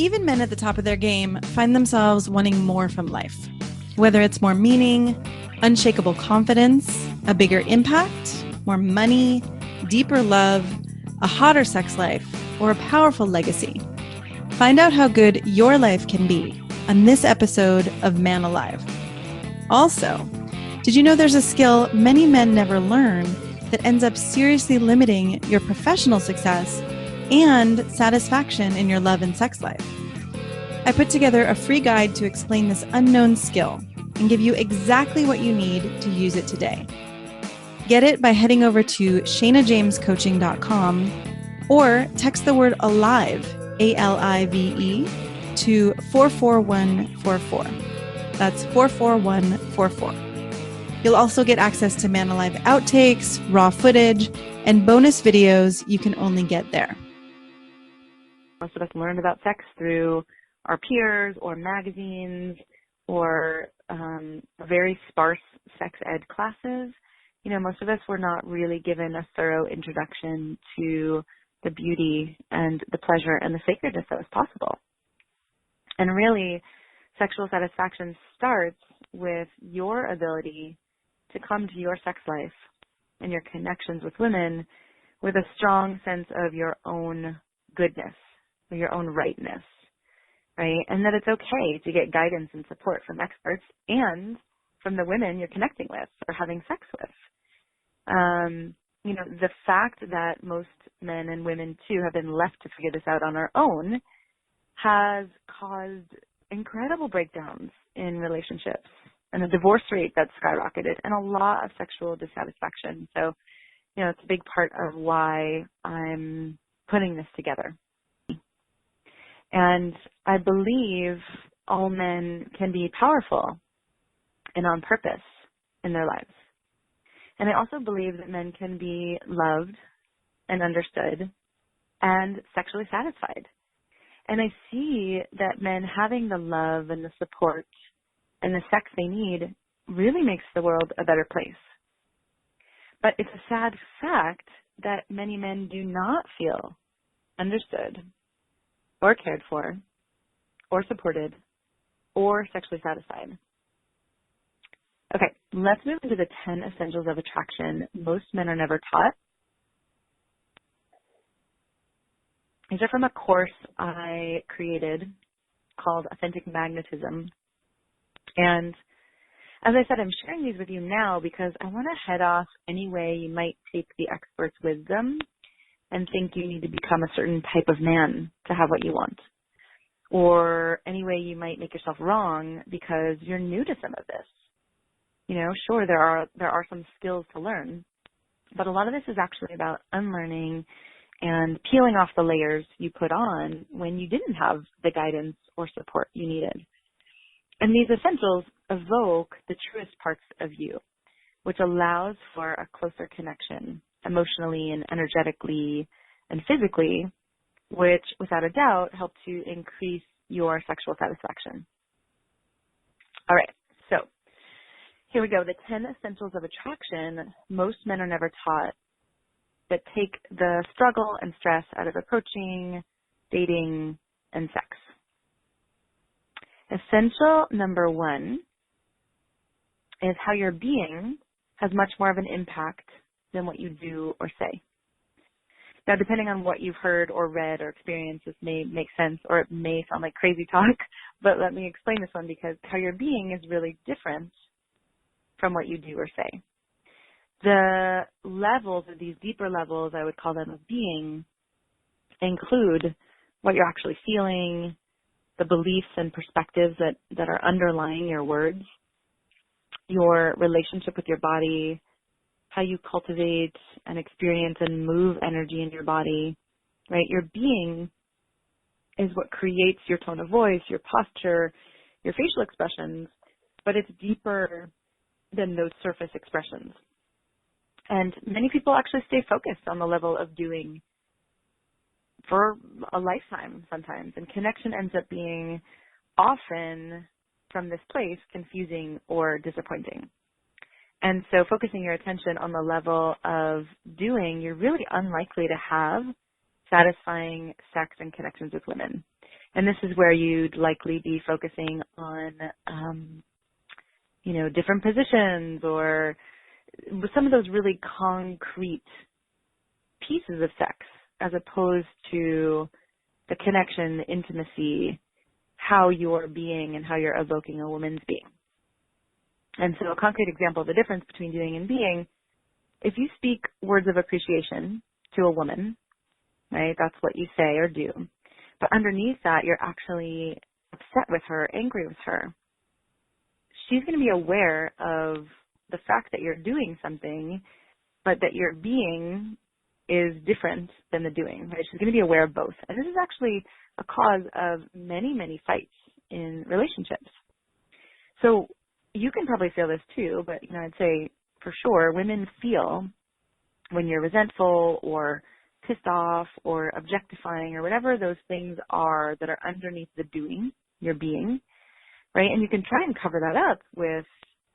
Even men at the top of their game find themselves wanting more from life. Whether it's more meaning, unshakable confidence, a bigger impact, more money, deeper love, a hotter sex life, or a powerful legacy. Find out how good your life can be on this episode of Man Alive. Also, did you know there's a skill many men never learn that ends up seriously limiting your professional success and satisfaction in your love and sex life? I put together a free guide to explain this unknown skill and give you exactly what you need to use it today. Get it by heading over to ShaynaJamesCoaching.com or text the word ALIVE, ALIVE, to 44144. That's 44144. You'll also get access to Man Alive outtakes, raw footage, and bonus videos you can only get there. Most of us learned about sex through our peers or magazines or very sparse sex ed classes. You know, most of us were not really given a thorough introduction to the beauty and the pleasure and the sacredness that was possible. And really, sexual satisfaction starts with your ability to come to your sex life and your connections with women with a strong sense of your own goodness, or your own rightness, right? And that it's okay to get guidance and support from experts and from the women you're connecting with or having sex with. You know, the fact that most men and women, too, have been left to figure this out on our own has caused incredible breakdowns in relationships and a divorce rate that's skyrocketed and a lot of sexual dissatisfaction. So, you know, it's a big part of why I'm putting this together. And I believe all men can be powerful and on purpose in their lives. And I also believe that men can be loved and understood and sexually satisfied. And I see that men having the love and the support and the sex they need really makes the world a better place. But it's a sad fact that many men do not feel understood or cared for or supported or sexually satisfied. Okay, let's move into the 10 essentials of attraction most men are never taught. These are from a course I created called Authentic Magnetism. And as I said, I'm sharing these with you now because I want to head off any way you might take the expert's wisdom and think you need to become a certain type of man to have what you want. Or any way you might make yourself wrong because you're new to some of this. You know, sure, there are some skills to learn, but a lot of this is actually about unlearning and peeling off the layers you put on when you didn't have the guidance or support you needed. And these essentials evoke the truest parts of you, which allows for a closer connection emotionally and energetically and physically, which without a doubt help to increase your sexual satisfaction. All right, so here we go. The 10 essentials of attraction most men are never taught that take the struggle and stress out of approaching, dating, and sex. Essential number 1 is how your being has much more of an impact than what you do or say. Now, depending on what you've heard or read or experienced, this may make sense or it may sound like crazy talk, but let me explain this one because how your being is really different from what you do or say. The levels, or these deeper levels, I would call them of being, include what you're actually feeling, the beliefs and perspectives that are underlying your words, your relationship with your body, how you cultivate and experience and move energy in your body, right? Your being is what creates your tone of voice, your posture, your facial expressions, but it's deeper than those surface expressions. And many people actually stay focused on the level of doing for a lifetime sometimes. And connection ends up being often from this place confusing or disappointing. And so focusing your attention on the level of doing, you're really unlikely to have satisfying sex and connections with women. And this is where you'd likely be focusing on, different positions or some of those really concrete pieces of sex as opposed to the connection, the intimacy, how you're being and how you're evoking a woman's being. And so a concrete example of the difference between doing and being, if you speak words of appreciation to a woman, right, that's what you say or do. But underneath that, you're actually upset with her, angry with her. She's going to be aware of the fact that you're doing something, but that your being is different than the doing, right? She's going to be aware of both. And this is actually a cause of many, many fights in relationships. So you can probably feel this too, but, I'd say for sure women feel when you're resentful or pissed off or objectifying or whatever those things are that are underneath the doing, your being, right? And you can try and cover that up with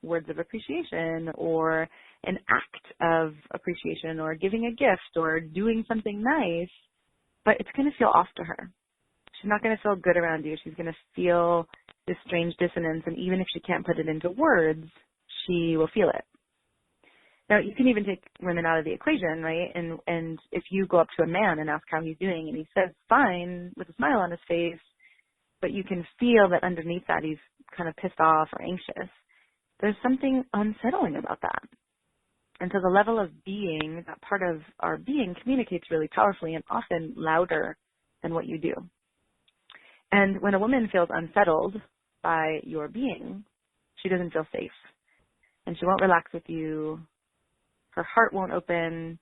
words of appreciation or an act of appreciation or giving a gift or doing something nice, but it's going to feel off to her. She's not going to feel good around you. She's going to feel this strange dissonance, and even if she can't put it into words, she will feel it. Now, you can even take women out of the equation, right? And if you go up to a man and ask how he's doing, and he says fine with a smile on his face, but you can feel that underneath that he's kind of pissed off or anxious, there's something unsettling about that. And so the level of being, that part of our being, communicates really powerfully and often louder than what you do. And when a woman feels unsettled by your being, she doesn't feel safe. And she won't relax with you. Her heart won't open.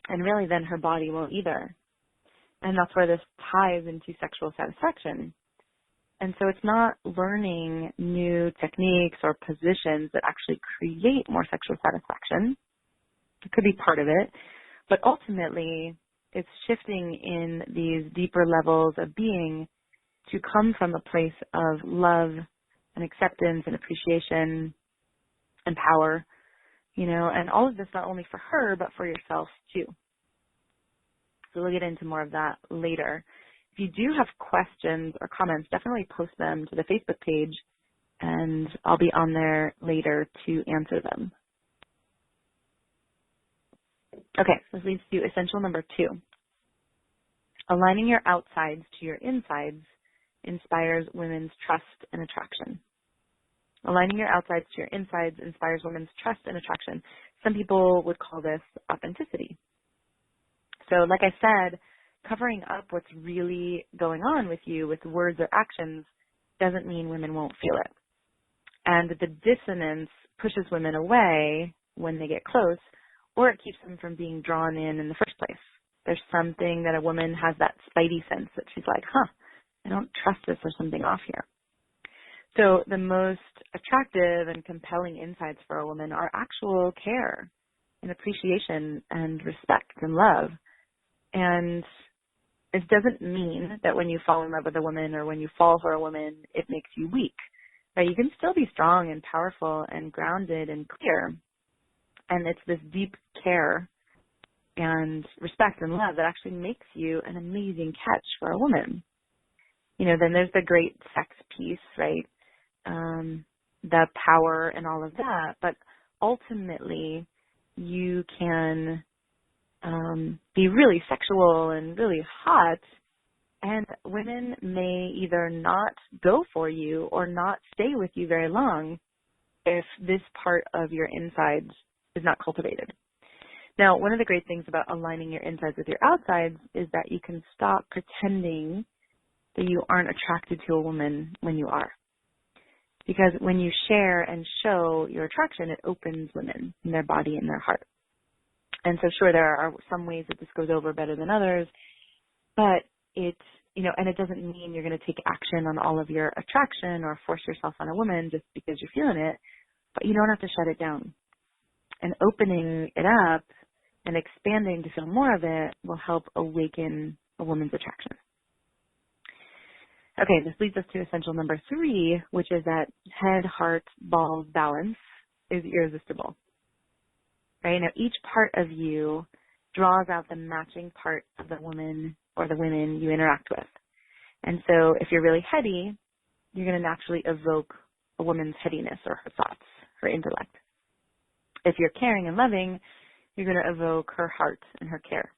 And really then her body won't either. And that's where this ties into sexual satisfaction. And so it's not learning new techniques or positions that actually create more sexual satisfaction. It could be part of it. But ultimately, it's shifting in these deeper levels of being to come from a place of love and acceptance and appreciation and power, and all of this not only for her, but for yourself too. So we'll get into more of that later. If you do have questions or comments, definitely post them to the Facebook page, and I'll be on there later to answer them. Okay, so this leads to essential number 2. Aligning your outsides to your insides inspires women's trust and attraction. Aligning your outsides to your insides inspires women's trust and attraction. Some people would call this authenticity. So like I said, covering up what's really going on with you with words or actions doesn't mean women won't feel it. And the dissonance pushes women away when they get close, or it keeps them from being drawn in the first place. There's something that a woman has that spidey sense that she's like, I don't trust this, there's something off here. So the most attractive and compelling insights for a woman are actual care and appreciation and respect and love. And it doesn't mean that when you fall in love with a woman or when you fall for a woman, it makes you weak. Right? You can still be strong and powerful and grounded and clear. And it's this deep care and respect and love that actually makes you an amazing catch for a woman. Then there's the great sex piece, right? The power and all of that. But ultimately, you can be really sexual and really hot, and women may either not go for you or not stay with you very long if this part of your insides is not cultivated. Now, one of the great things about aligning your insides with your outsides is that you can stop pretending that you aren't attracted to a woman when you are. Because when you share and show your attraction, it opens women in their body and their heart. And so sure, there are some ways that this goes over better than others, but and it doesn't mean you're going to take action on all of your attraction or force yourself on a woman just because you're feeling it, but you don't have to shut it down. And opening it up and expanding to feel more of it will help awaken a woman's attraction. Okay, this leads us to essential number 3, which is that head, heart, balls balance is irresistible. Right? Now, each part of you draws out the matching part of the woman or the women you interact with. And so if you're really heady, you're going to naturally evoke a woman's headiness or her thoughts, her intellect. If you're caring and loving, you're going to evoke her heart and her care.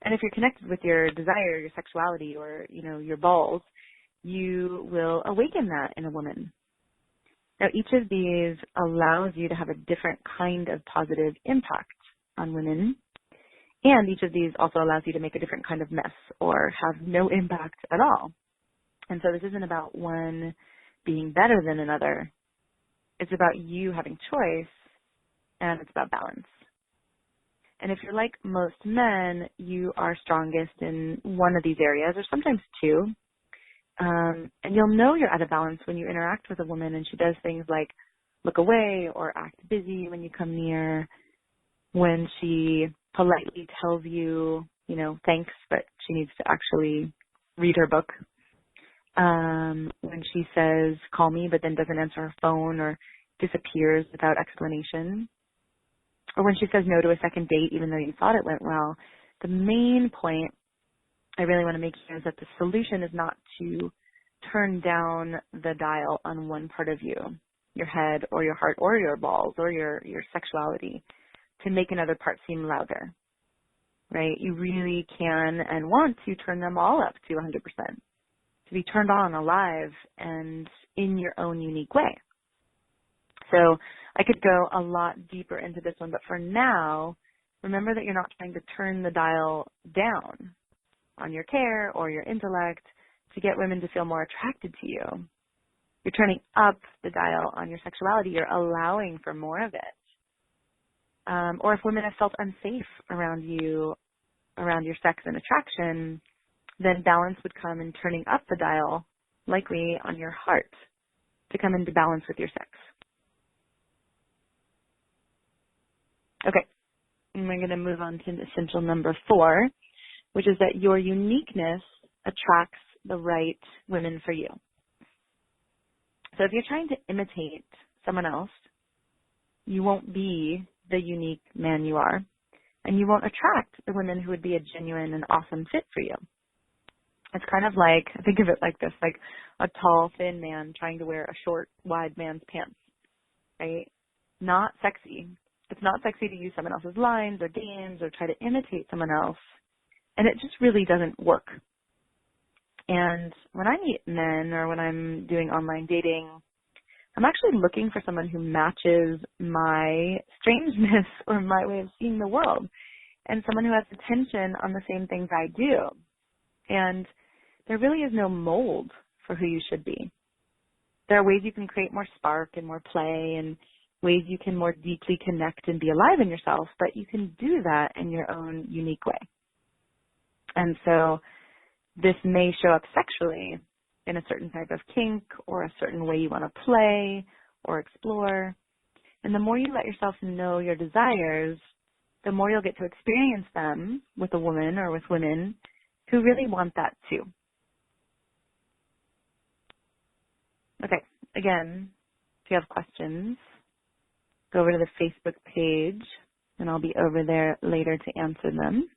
And if you're connected with your desire, your sexuality, or, your balls, you will awaken that in a woman. Now, each of these allows you to have a different kind of positive impact on women. And each of these also allows you to make a different kind of mess or have no impact at all. And so this isn't about one being better than another. It's about you having choice, and it's about balance. And if you're like most men, you are strongest in one of these areas, or sometimes two. And you'll know you're out of balance when you interact with a woman and she does things like look away or act busy when you come near, when she politely tells you, thanks, but she needs to actually read her book. When she says, call me, but then doesn't answer her phone or disappears without explanation. Or when she says no to a second date, even though you thought it went well. The main point I really want to make here is that the solution is not to turn down the dial on one part of you, your head or your heart or your balls or your sexuality, to make another part seem louder, right? You really can and want to turn them all up to 100%, to be turned on, alive, and in your own unique way. So I could go a lot deeper into this one, but for now, remember that you're not trying to turn the dial down on your care or your intellect to get women to feel more attracted to you. You're turning up the dial on your sexuality. You're allowing for more of it. Or if women have felt unsafe around you, around your sex and attraction, then balance would come in turning up the dial, likely on your heart, to come into balance with your sex. Okay, and we're going to move on to essential number 4, which is that your uniqueness attracts the right women for you. So if you're trying to imitate someone else, you won't be the unique man you are, and you won't attract the women who would be a genuine and awesome fit for you. It's kind of like, think of it like this, like a tall, thin man trying to wear a short, wide man's pants, right? Not sexy. It's not sexy to use someone else's lines or games or try to imitate someone else. And it just really doesn't work. And when I meet men or when I'm doing online dating, I'm actually looking for someone who matches my strangeness or my way of seeing the world, and someone who has attention on the same things I do. And there really is no mold for who you should be. There are ways you can create more spark and more play, and ways you can more deeply connect and be alive in yourself, but you can do that in your own unique way. And so this may show up sexually in a certain type of kink or a certain way you want to play or explore. And the more you let yourself know your desires, the more you'll get to experience them with a woman or with women who really want that too. Okay, again, if you have questions, go over to the Facebook page, and I'll be over there later to answer them.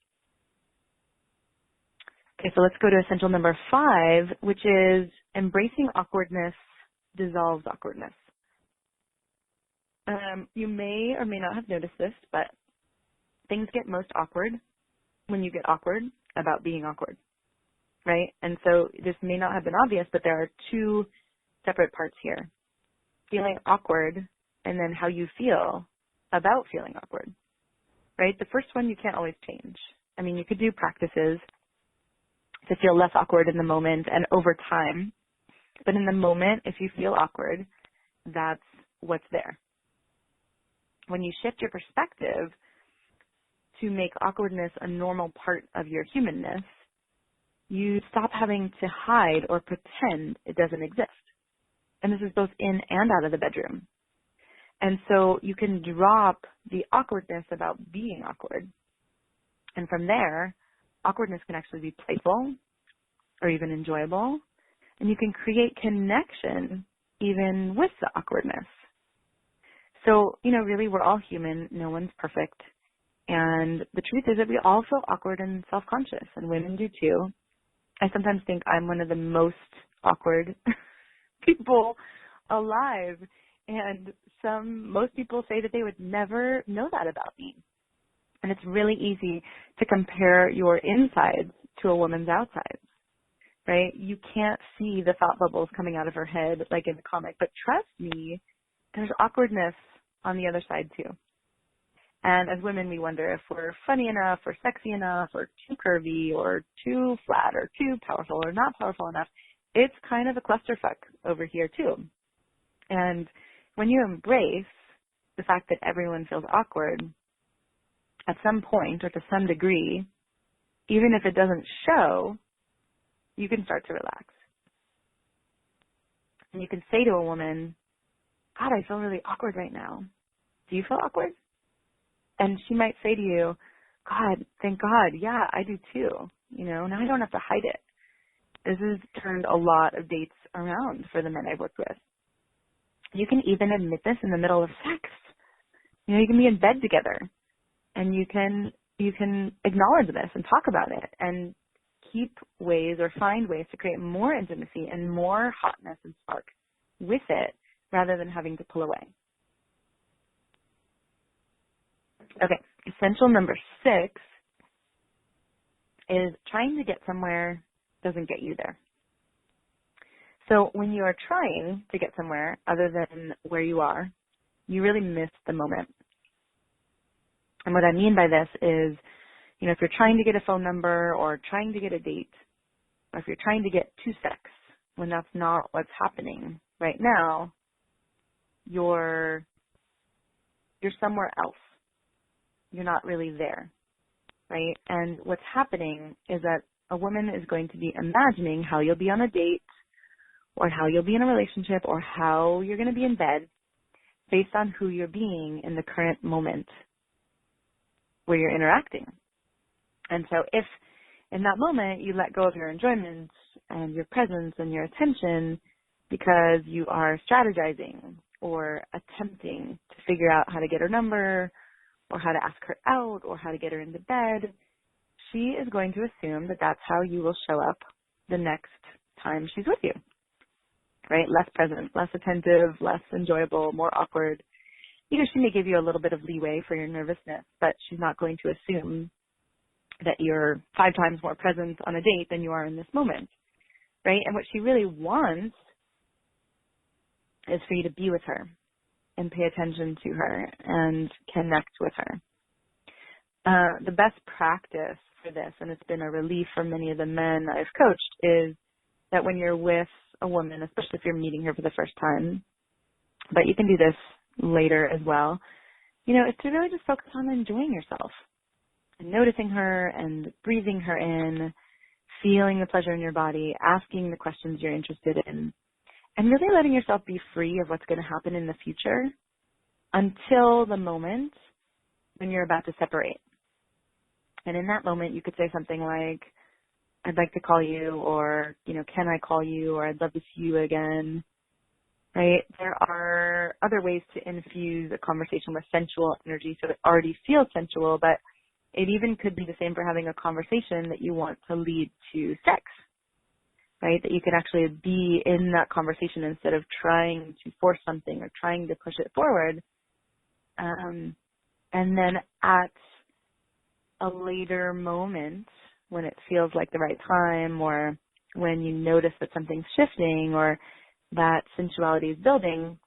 Okay, so let's go to essential number 5, which is embracing awkwardness dissolves awkwardness. You may or may not have noticed this, but things get most awkward when you get awkward about being awkward, right? And so this may not have been obvious, but there are 2 separate parts here. Feeling awkward and then how you feel about feeling awkward, right? The first one you can't always change. I mean, you could do practices to feel less awkward in the moment and over time. But in the moment, if you feel awkward, that's what's there. When you shift your perspective to make awkwardness a normal part of your humanness, you stop having to hide or pretend it doesn't exist. And this is both in and out of the bedroom. And so you can drop the awkwardness about being awkward. And from there, awkwardness can actually be playful or even enjoyable. And you can create connection even with the awkwardness. So, really we're all human. No one's perfect. And the truth is that we all feel awkward and self-conscious, and women do too. I sometimes think I'm one of the most awkward people alive. And most people say that they would never know that about me. And it's really easy to compare your insides to a woman's outsides, right? You can't see the thought bubbles coming out of her head like in the comic, but trust me, there's awkwardness on the other side too. And as women, we wonder if we're funny enough or sexy enough or too curvy or too flat or too powerful or not powerful enough. It's kind of a clusterfuck over here too. And when you embrace the fact that everyone feels awkward at some point or to some degree, even if it doesn't show, you can start to relax. And you can say to a woman, God, I feel really awkward right now. Do you feel awkward? And she might say to you, God, thank God, yeah, I do too. Now I don't have to hide it. This has turned a lot of dates around for the men I've worked with. You can even admit this in the middle of sex. You can be in bed together and you can acknowledge this and talk about it and keep ways or find ways to create more intimacy and more hotness and spark with it rather than having to pull away. Okay, essential number 6 is trying to get somewhere doesn't get you there. So when you are trying to get somewhere other than where you are, you really miss the moment. And what I mean by this is, if you're trying to get a phone number or trying to get a date, or if you're trying to get to sex when that's not what's happening right now, you're somewhere else. You're not really there, right? And what's happening is that a woman is going to be imagining how you'll be on a date or how you'll be in a relationship or how you're going to be in bed based on who you're being in the current moment where you're interacting. And so if in that moment you let go of your enjoyment and your presence and your attention because you are strategizing or attempting to figure out how to get her number or how to ask her out or how to get her into bed, she is going to assume that that's how you will show up the next time she's with you, right? Less present, less attentive, less enjoyable, more awkward. She may give you a little bit of leeway for your nervousness, but she's not going to assume that you're 5 times more present on a date than you are in this moment, right? And what she really wants is for you to be with her and pay attention to her and connect with her. The best practice for this, and it's been a relief for many of the men I've coached, is that when you're with a woman, especially if you're meeting her for the first time, but you can do this later as well, is to really just focus on enjoying yourself and noticing her and breathing her in, feeling the pleasure in your body, asking the questions you're interested in, and really letting yourself be free of what's going to happen in the future until the moment when you're about to separate. And in that moment, you could say something like, I'd like to call you, or, can I call you, or I'd love to see you again, right? There are other ways to infuse a conversation with sensual energy so it already feels sensual, but it even could be the same for having a conversation that you want to lead to sex, right? That you can actually be in that conversation instead of trying to force something or trying to push it forward. And then at a later moment when it feels like the right time or when you notice that something's shifting or that sensuality is building,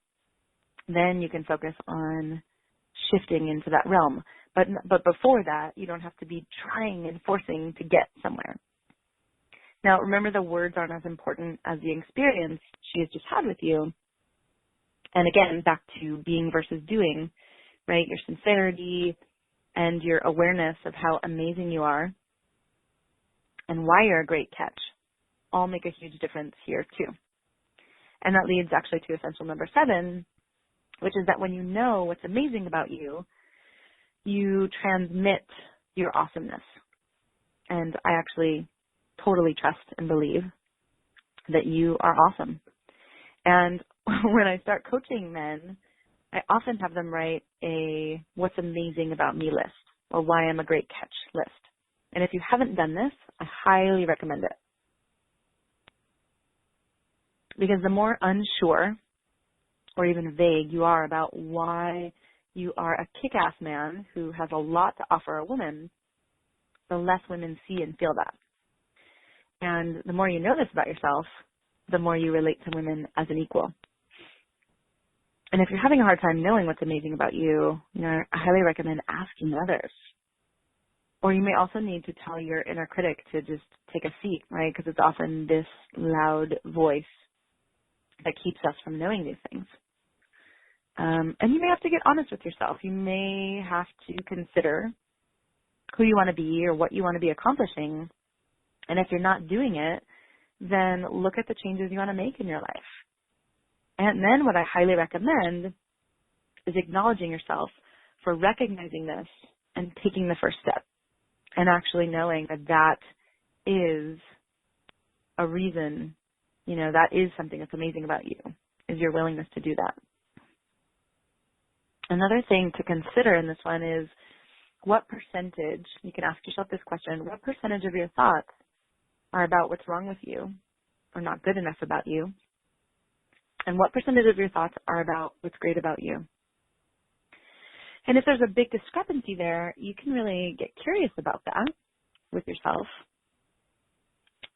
then you can focus on shifting into that realm. But before that, you don't have to be trying and forcing to get somewhere. Now, remember, the words aren't as important as the experience she has just had with you. And again, back to being versus doing, right? Your sincerity and your awareness of how amazing you are and why you're a great catch all make a huge difference here too. And that leads actually to essential number 7, which is that when you know what's amazing about you, you transmit your awesomeness. And I actually totally trust and believe that you are awesome. And when I start coaching men, I often have them write a what's amazing about me list or why I'm a great catch list. And if you haven't done this, I highly recommend it. Because the more unsure or even vague you are about why you are a kick-ass man who has a lot to offer a woman, the less women see and feel that. And the more you know this about yourself, the more you relate to women as an equal. And if you're having a hard time knowing what's amazing about you, I highly recommend asking others. Or you may also need to tell your inner critic to just take a seat, right? Because it's often this loud voice that keeps us from knowing these things. And you may have to get honest with yourself. You may have to consider who you want to be or what you want to be accomplishing. And if you're not doing it, then look at the changes you want to make in your life. And then what I highly recommend is acknowledging yourself for recognizing this and taking the first step and actually knowing that that is a reason, that is something that's amazing about you, is your willingness to do that. Another thing to consider in this one is what percentage, you can ask yourself this question, what percentage of your thoughts are about what's wrong with you or not good enough about you? And what percentage of your thoughts are about what's great about you? And if there's a big discrepancy there, you can really get curious about that with yourself.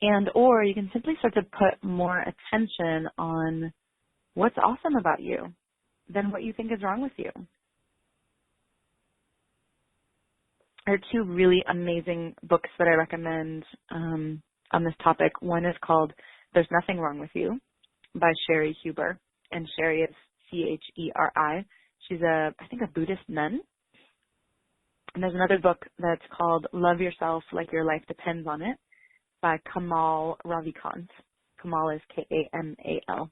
And or you can simply start to put more attention on what's awesome about you than what you think is wrong with you. There are two really amazing books that I recommend on this topic. One is called There's Nothing Wrong with You by Sherry Huber. And Sherry is Cheri. She's I think a Buddhist nun. And there's another book that's called Love Yourself Like Your Life Depends on It by Kamal Ravikant. Kamal is Kamal.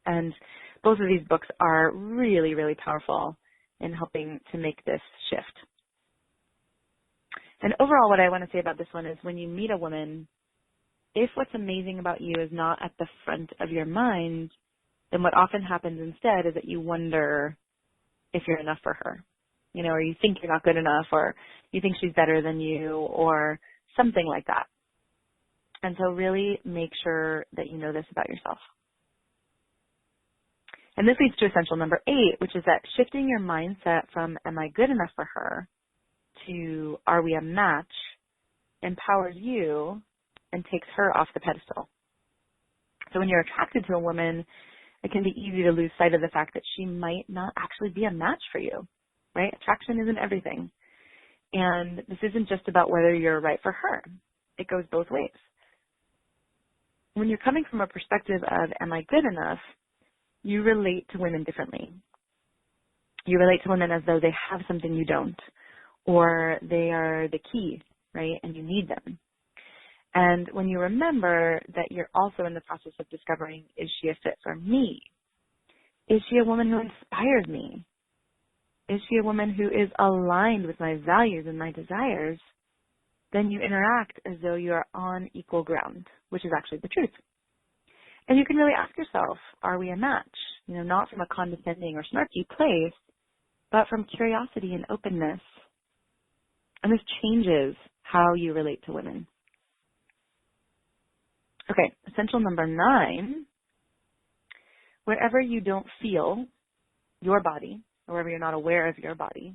And both of these books are really, really powerful in helping to make this shift. And overall, what I want to say about this one is when you meet a woman, if what's amazing about you is not at the front of your mind, then what often happens instead is that you wonder if you're enough for her, or you think you're not good enough, or you think she's better than you, or something like that. And so really make sure that you know this about yourself. And this leads to essential number 8, which is that shifting your mindset from am I good enough for her to are we a match empowers you and takes her off the pedestal. So when you're attracted to a woman, it can be easy to lose sight of the fact that she might not actually be a match for you, right? Attraction isn't everything. And this isn't just about whether you're right for her. It goes both ways. When you're coming from a perspective of am I good enough, you relate to women differently. You relate to women as though they have something you don't, or they are the key, right, and you need them. And when you remember that you're also in the process of discovering, is she a fit for me? Is she a woman who inspires me? Is she a woman who is aligned with my values and my desires? Then you interact as though you are on equal ground, which is actually the truth. And you can really ask yourself, are we a match? Not from a condescending or snarky place, but from curiosity and openness. And this changes how you relate to women. Okay, essential number 9, wherever you don't feel your body, or wherever you're not aware of your body,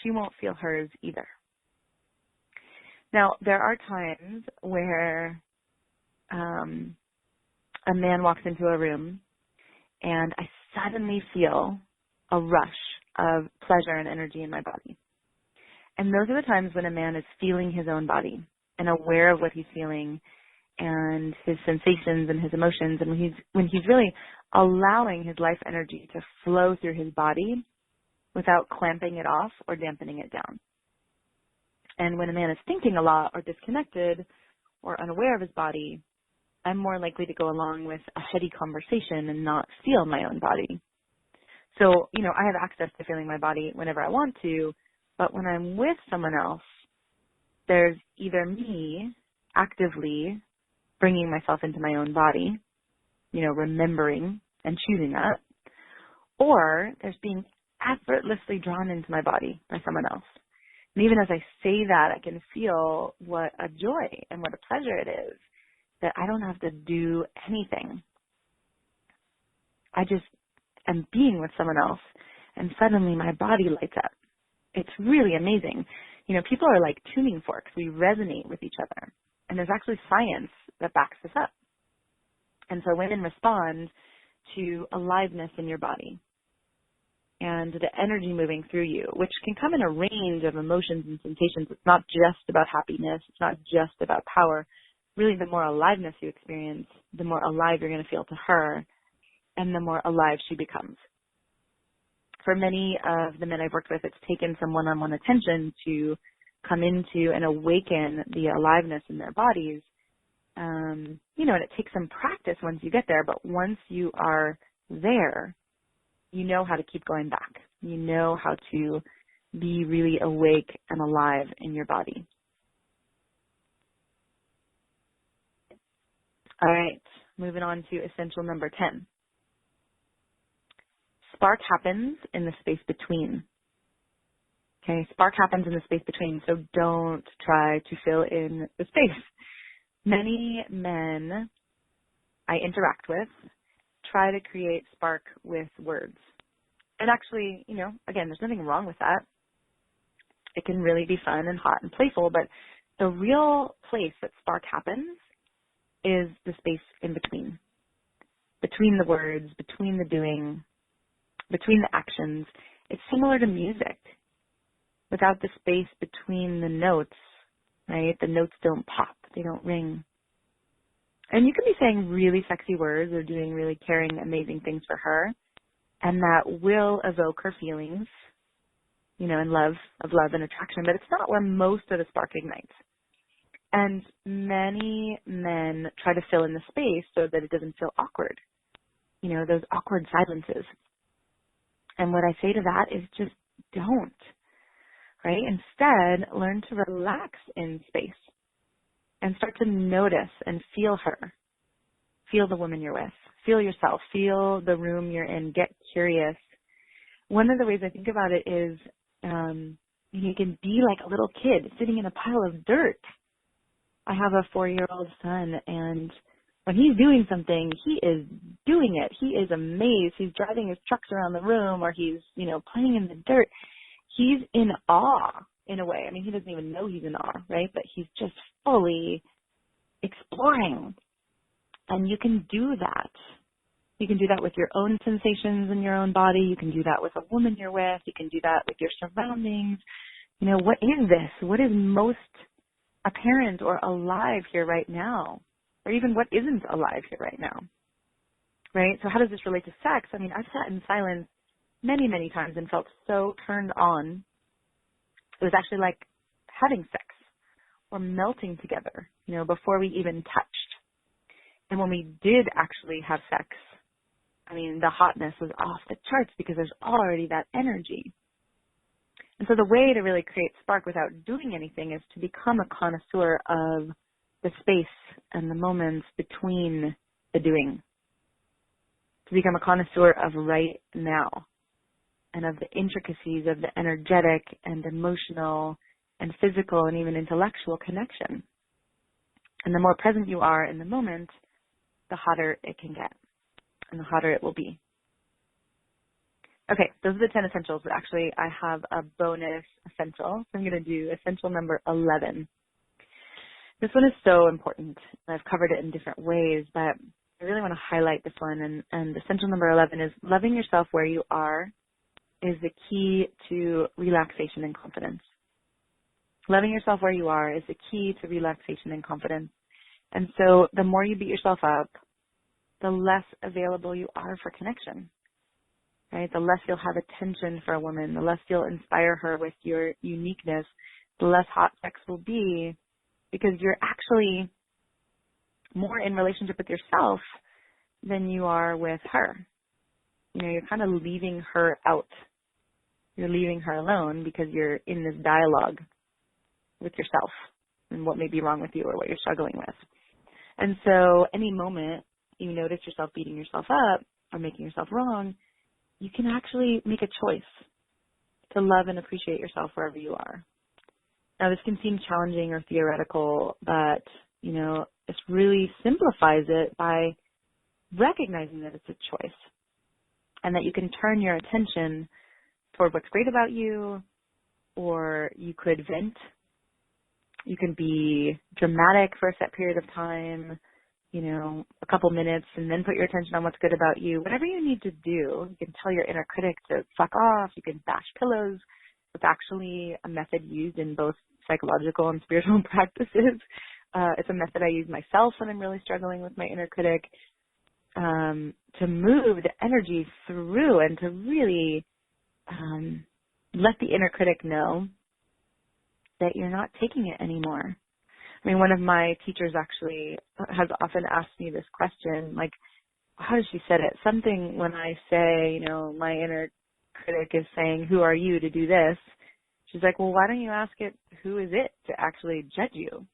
she won't feel hers either. Now, there are times where a man walks into a room and I suddenly feel a rush of pleasure and energy in my body. And those are the times when a man is feeling his own body and aware of what he's feeling and his sensations and his emotions, and when he's really allowing his life energy to flow through his body without clamping it off or dampening it down. And when a man is thinking a lot or disconnected or unaware of his body, I'm more likely to go along with a heady conversation and not feel my own body. So, I have access to feeling my body whenever I want to, but when I'm with someone else, there's either me actively bringing myself into my own body, remembering and choosing that, or there's being effortlessly drawn into my body by someone else. And even as I say that, I can feel what a joy and what a pleasure it is that I don't have to do anything. I just am being with someone else and suddenly my body lights up. It's really amazing. You know, people are like tuning forks. We resonate with each other. And there's actually science that backs this up. And so women respond to aliveness in your body and the energy moving through you, which can come in a range of emotions and sensations. It's not just about happiness. It's not just about power. Really, the more aliveness you experience, the more alive you're going to feel to her, and the more alive she becomes. For many of the men I've worked with, it's taken some one-on-one attention to come into and awaken the aliveness in their bodies. You know, and it takes some practice once you get there, but once you are there, you know how to keep going back. You know how to be really awake and alive in your body. All right, moving on to essential number 10. Spark happens in the space between. Okay, spark happens in the space between, so don't try to fill in the space. Many men I interact with try to create spark with words. And actually, you know, again, there's nothing wrong with that. It can really be fun and hot and playful, but the real place that spark happens is the space in between. Between the words, between the doing, between the actions. It's similar to music. Without the space between the notes, right, the notes don't pop. They don't ring. And you can be saying really sexy words or doing really caring, amazing things for her, and that will evoke her feelings, you know, and love and attraction, but it's not where most of the spark ignites. And many men try to fill in the space so that it doesn't feel awkward, you know, those awkward silences. And what I say to that is just don't, right? Instead, learn to relax in space and start to notice and feel her. Feel the woman you're with. Feel yourself. Feel the room you're in. Get curious. One of the ways I think about it is you can be like a little kid sitting in a pile of dirt. I have a 4-year-old son, and when he's doing something, he is doing it. He is amazed. He's driving his trucks around the room, or he's, you know, playing in the dirt. He's in awe in a way. I mean, he doesn't even know he's in awe, right? But he's just fully exploring. And you can do that. You can do that with your own sensations in your own body. You can do that with a woman you're with. You can do that with your surroundings. You know, what is this? What is most apparent or alive here right now? Or even what isn't alive here right now? Right? So how does this relate to sex? I mean, I've sat in silence many, many times and felt so turned on. It was actually like having sex or melting together, you know, before we even touched. And when we did actually have sex, I mean, the hotness was off the charts because there's already that energy. And so the way to really create spark without doing anything is to become a connoisseur of the space and the moments between the doing. To become a connoisseur of right now and of the intricacies of the energetic and emotional and physical and even intellectual connection. And the more present you are in the moment, the hotter it can get and the hotter it will be. Okay, those are the 10 essentials, but actually I have a bonus essential. So I'm going to do essential number 11. This one is so important, and I've covered it in different ways, but I really want to highlight this one. And essential number 11 is loving yourself where you are is the key to relaxation and confidence. Loving yourself where you are is the key to relaxation and confidence. And so the more you beat yourself up, the less available you are for connection. Right? The less you'll have attention for a woman, the less you'll inspire her with your uniqueness, the less hot sex will be, because you're actually more in relationship with yourself than you are with her. You know, you're kind of leaving her out. You're leaving her alone because you're in this dialogue with yourself and what may be wrong with you or what you're struggling with. And so any moment you notice yourself beating yourself up or making yourself wrong, you can actually make a choice to love and appreciate yourself wherever you are. Now, this can seem challenging or theoretical, but, you know, this really simplifies it by recognizing that it's a choice. and that you can turn your attention toward what's great about you, or you could vent. You can be dramatic for a set period of time, a couple minutes, and then put your attention on what's good about you. Whatever you need to do, you can tell your inner critic to fuck off. You can bash pillows. It's actually a method used in both psychological and spiritual practices. It's a method I use myself when I'm really struggling with my inner critic, to move the energy through and to really let the inner critic know that you're not taking it anymore. I mean, one of my teachers actually has often asked me this question, like, how does she say it? Something when I say, my inner critic is saying, who are you to do this? She's like, well, why don't you ask it, who is it to actually judge you,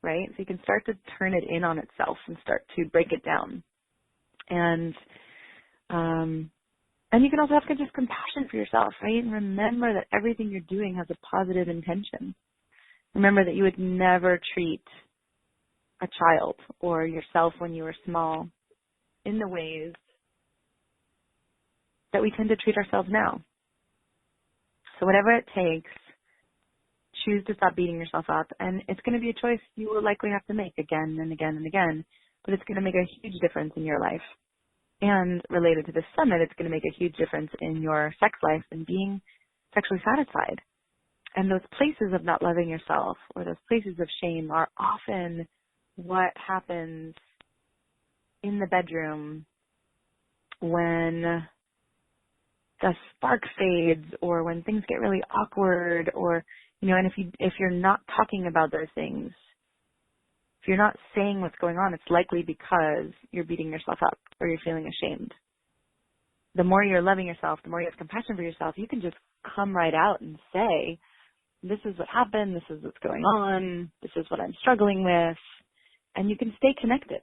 right? So you can start to turn it in on itself and start to break it down. And you can also have just compassion for yourself, right? And remember that everything you're doing has a positive intention. Remember that you would never treat a child or yourself when you were small in the ways that we tend to treat ourselves now. So whatever it takes, choose to stop beating yourself up. And it's going to be a choice you will likely have to make again and again and again, but it's going to make a huge difference in your life. And related to this summit, it's going to make a huge difference in your sex life and being sexually satisfied. And those places of not loving yourself or those places of shame are often what happens in the bedroom when the spark fades or when things get really awkward, or, and if you're not talking about those things, if you're not saying what's going on, it's likely because you're beating yourself up or you're feeling ashamed. The more you're loving yourself, the more you have compassion for yourself, you can just come right out and say, this is what happened, this is what's going on, this is what I'm struggling with, and you can stay connected.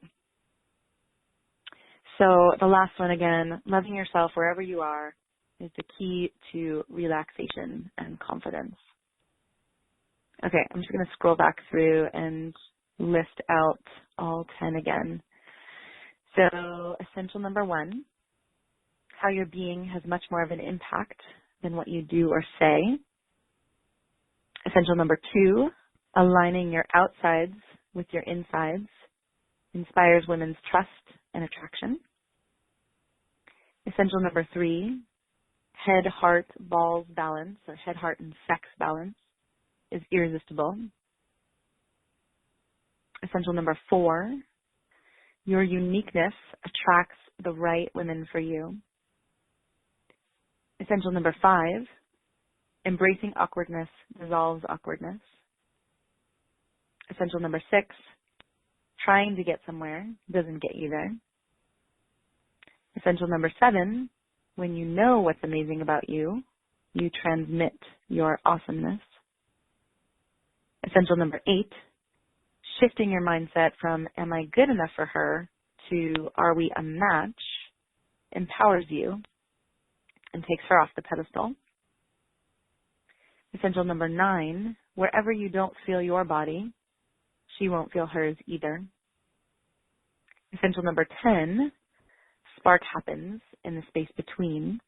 So the last one again, loving yourself wherever you are is the key to relaxation and confidence. Okay, I'm just going to scroll back through and list out all 10 again. So essential number 1, how your being has much more of an impact than what you do or say. Essential number 2, aligning your outsides with your insides inspires women's trust and attraction. Essential number 3, head, heart, balls balance, or head, heart, and sex balance is irresistible. Essential number 4, your uniqueness attracts the right women for you. Essential number 5, embracing awkwardness dissolves awkwardness. Essential number 6, trying to get somewhere doesn't get you there. Essential number 7, when you know what's amazing about you, you transmit your awesomeness. Essential number 8, shifting your mindset from am I good enough for her to are we a match empowers you and takes her off the pedestal. Essential number 9, wherever you don't feel your body, she won't feel hers either. Essential number 10, spark happens in the space between,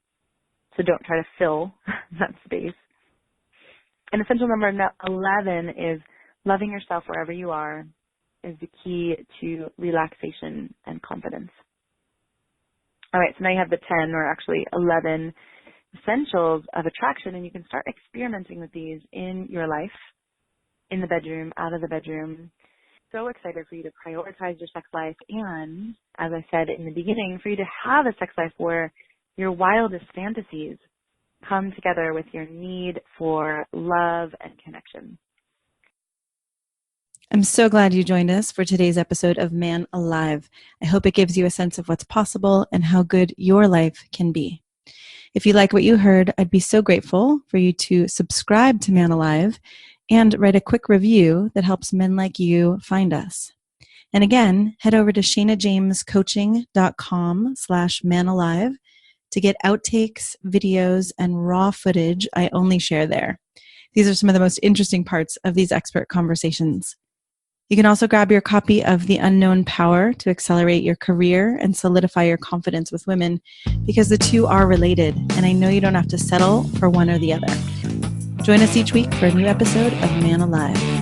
so don't try to fill that space. And essential number 11 is loving yourself wherever you are is the key to relaxation and confidence. All right, so now you have the 10, or actually 11 essentials of attraction, and you can start experimenting with these in your life, in the bedroom, out of the bedroom. So excited for you to prioritize your sex life and, as I said in the beginning, for you to have a sex life where your wildest fantasies come together with your need for love and connection. I'm so glad you joined us for today's episode of Man Alive. I hope it gives you a sense of what's possible and how good your life can be. If you like what you heard, I'd be so grateful for you to subscribe to Man Alive and write a quick review that helps men like you find us. And again, head over to ShaynaJamesCoaching.com/manalive to get outtakes, videos, and raw footage I only share there. These are some of the most interesting parts of these expert conversations. You can also grab your copy of The Unknown Power to accelerate your career and solidify your confidence with women, because the two are related, and I know you don't have to settle for one or the other. Join us each week for a new episode of Man Alive.